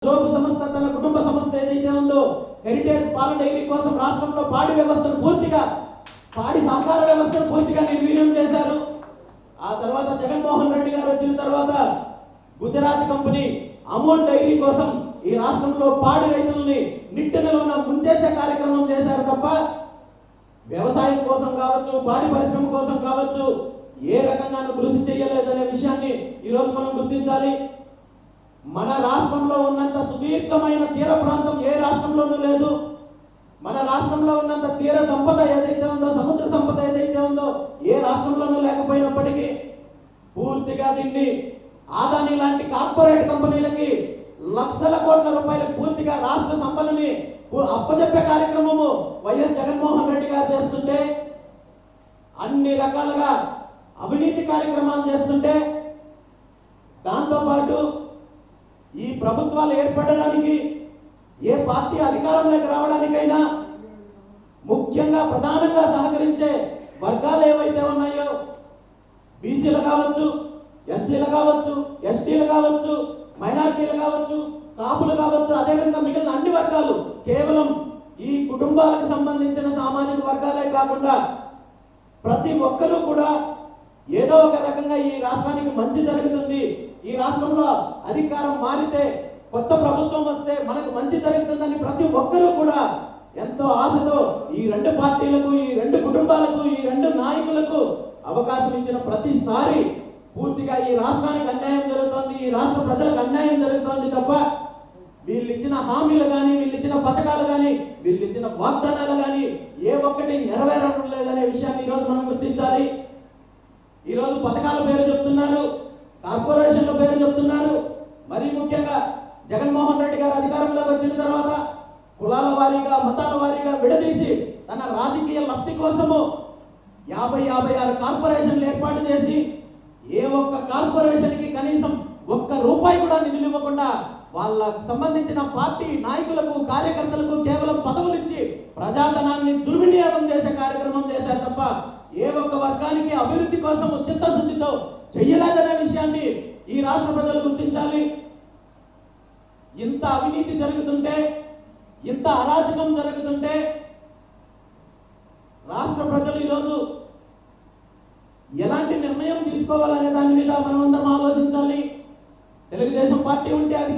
జోగు సంస్థ తన కుటుంబ సంస్థ ఏదైతే ఉందో హెరిటేజ్ పాల డైరీ కోసం రాష్ట్రంలో పాడి వ్యవస్థను పూర్తిగా పాడి సహకార వ్యవస్థను పూర్తిగా నిర్వీర్యం చేశారు. ఆ తర్వాత జగన్మోహన్ రెడ్డి గారు వచ్చిన తర్వాత గుజరాత్ కంపెనీ అమూల్ డైరీ కోసం ఈ రాష్ట్రంలో పాడి రైతుల్ని నిట్టెనలోన ముంచేసే కార్యక్రమం చేశారు తప్ప వ్యవసాయం కోసం కావచ్చు, పాడి పరిశ్రమ కోసం కావచ్చు ఏ రకంగానూ కృషి చేయలేదనే విషయాన్ని ఈరోజు మనం గుర్తించాలి. మన రాష్ట్రంలో ఉన్నంత సుదీర్ఘమైన తీర ప్రాంతం ఏ రాష్ట్రంలోనూ లేదు. మన రాష్ట్రంలో ఉన్నంత తీర సంపద ఏదైతే ఉందో, సముద్ర సంపద ఏదైతే ఉందో ఏ రాష్ట్రంలోనూ లేకపోయినప్పటికీ పూర్తిగా దీన్ని ఆదాని లాంటి కార్పొరేట్ కంపెనీలకి లక్షల కోట్ల రూపాయలు పూర్తిగా రాష్ట్ర సంపదని అప్పచెప్పే కార్యక్రమము వైఎస్ జగన్మోహన్ రెడ్డి గారు చేస్తుంటే, అన్ని రకాలుగా అవినీతి కార్యక్రమాలు చేస్తుంటే, దాంతోపాటు ఈ ప్రభుత్వాలు ఏర్పడడానికి ఏ పార్టీ అధికారంలోకి రావడానికైనా ముఖ్యంగా ప్రధానంగా సహకరించే వర్గాలు ఏవైతే ఉన్నాయో బీసీలు కావచ్చు, ఎస్సీలు కావచ్చు, ఎస్టీలు కావచ్చు, మైనారిటీలు కావచ్చు, కాపులు కావచ్చు, అదేవిధంగా మిగిలిన అన్ని వర్గాలు కేవలం ఈ కుటుంబాలకు సంబంధించిన సామాజిక వర్గాలే కాకుండా ప్రతి ఒక్కరూ కూడా ఏదో ఒక రకంగా ఈ రాష్ట్రానికి మంచి జరుగుతుంది, ఈ రాష్ట్రంలో అధికారం మారితే కొత్త ప్రభుత్వం వస్తే మనకు మంచి జరుగుతుందని ప్రతి ఒక్కరూ కూడా ఎంతో ఆశతో ఈ రెండు పార్టీలకు, ఈ రెండు కుటుంబాలకు, ఈ రెండు నాయకులకు అవకాశం ఇచ్చిన ప్రతిసారి పూర్తిగా ఈ రాష్ట్రానికి అన్యాయం జరుగుతోంది, ఈ రాష్ట్ర ప్రజలకు అన్యాయం జరుగుతోంది తప్ప వీళ్ళు ఇచ్చిన హామీలు కానీ, వీళ్ళు ఇచ్చిన పథకాలు కానీ, వీళ్ళు ఇచ్చిన వాగ్దానాలు కానీ ఏ ఒక్కటి నెరవేరడం లేదనే విషయాన్ని ఈరోజు మనం గుర్తించాలి. ఈరోజు పథకాల పేరు చెప్తున్నారు, కార్పొరేషన్ల పేరు చెప్తున్నారు. మరీ ముఖ్యంగా జగన్మోహన్ రెడ్డి గారు అధికారంలోకి వచ్చిన తర్వాత కులాల వారీగా, మతాల వారీగా విడదీసి తన రాజకీయ లబ్ధి కోసము 56 కార్పొరేషన్లు ఏర్పాటు చేసి ఏ ఒక్క కార్పొరేషన్కి కనీసం ఒక్క రూపాయి కూడా నిధులు ఇవ్వకుండా వాళ్ళకు సంబంధించిన పార్టీ నాయకులకు, కార్యకర్తలకు కేవలం పదవులు ఇచ్చి ప్రజాధనాన్ని దుర్వినియోగం చేసే కార్యక్రమం చేశారు తప్ప ఏ ఒక్క వర్గానికి అభివృద్ధి కోసం చిత్తశుద్ధితో చెయ్యలేదనే విషయాన్ని ఈ రాష్ట్ర ప్రజలు గుర్తించాలి. ఇంత అవినీతి జరుగుతుంటే, ఇంత అరాచకం జరుగుతుంటే రాష్ట్ర ప్రజలు ఈరోజు ఎలాంటి నిర్ణయం తీసుకోవాలనే దాని మీద మనమందరం ఆలోచించాలి. తెలుగుదేశం పార్టీ ఉంటే అది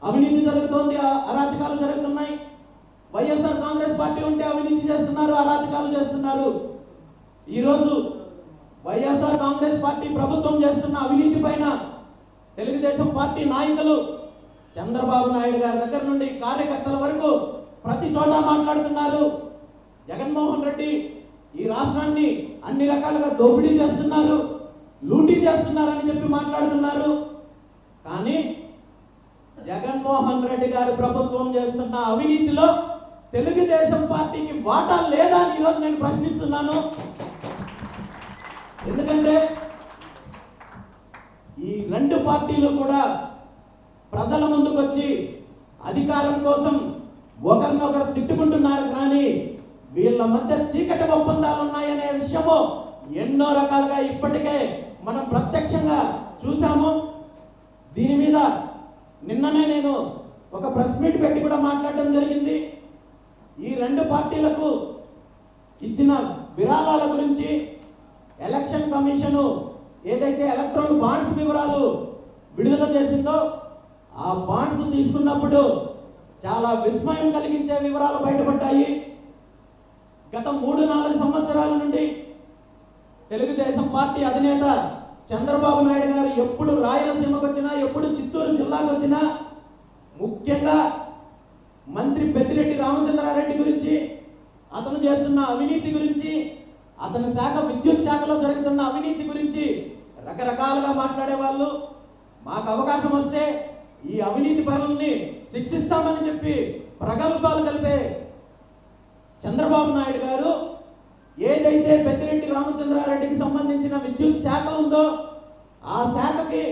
అవినీతి జరుగుతోంది, అరాచకాలు జరుగుతున్నాయి. వైఎస్ఆర్ కాంగ్రెస్ పార్టీ ఉంటే అవినీతి చేస్తున్నారు, అరాచకాలు చేస్తున్నారు. ఈరోజు వైఎస్ఆర్ కాంగ్రెస్ పార్టీ ప్రభుత్వం చేస్తున్న అవినీతి పైన తెలుగుదేశం పార్టీ నాయకులు చంద్రబాబు నాయుడు గారి దగ్గర నుండి కార్యకర్తల వరకు ప్రతి చోట మాట్లాడుతున్నారు. జగన్మోహన్ రెడ్డి ఈ రాష్ట్రాన్ని అన్ని రకాలుగా దోపిడీ చేస్తున్నారు, లూటీ చేస్తున్నారని చెప్పి మాట్లాడుతున్నారు. కానీ జగన్మోహన్ రెడ్డి గారి ప్రభుత్వం చేస్తున్న అవినీతిలో తెలుగుదేశం పార్టీకి వాటా లేదా అని ఈరోజు నేను ప్రశ్నిస్తున్నాను. ఎందుకంటే ఈ రెండు పార్టీలు కూడా ప్రజల ముందుకు వచ్చి అధికారం కోసం ఒకరినొకరు తిట్టుకుంటున్నారు, కానీ వీళ్ళ మధ్య చీకటి ఒప్పందాలు ఉన్నాయనే విషయము ఎన్నో రకాలుగా ఇప్పటికే మనం ప్రత్యక్షంగా చూసాము. దీని మీద నిన్ననే నేను ఒక ప్రెస్ మీట్ పెట్టి కూడా మాట్లాడడం జరిగింది. ఈ రెండు పార్టీలకు ఇచ్చిన విరాళాల గురించి ఎలక్షన్ కమిషన్ ఏదైతే ఎలక్ట్రాల్ బాండ్స్ వివరాలు విడుదల చేసిందో ఆ బాండ్స్ తీసుకున్నప్పుడు చాలా విస్మయం కలిగించే వివరాలు బయటపడ్డాయి. గత 3-4 సంవత్సరాల నుండి తెలుగుదేశం పార్టీ అధినేత చంద్రబాబు నాయుడు గారు ఎప్పుడు రాయలసీమకు వచ్చినా, ఎప్పుడు చిత్తూరు జిల్లాకు వచ్చినా ముఖ్యంగా మంత్రి పెద్దిరెడ్డి రామచంద్రారెడ్డి గురించి, అతను చేస్తున్న అవినీతి గురించి, అతని శాఖ విద్యుత్ శాఖలో జరుగుతున్న అవినీతి గురించి రకరకాలుగా మాట్లాడేవాళ్ళు. మాకు అవకాశం వస్తే ఈ అవినీతి పనుల్ని శిక్షిస్తామని చెప్పి ప్రగల్భాలు కలిపే చంద్రబాబు నాయుడు గారు ఏదైతే పెద్దిరెడ్డి రామచంద్రారెడ్డికి సంబంధించిన విద్యుత్ శాఖ ఉందో ఆ శాఖకి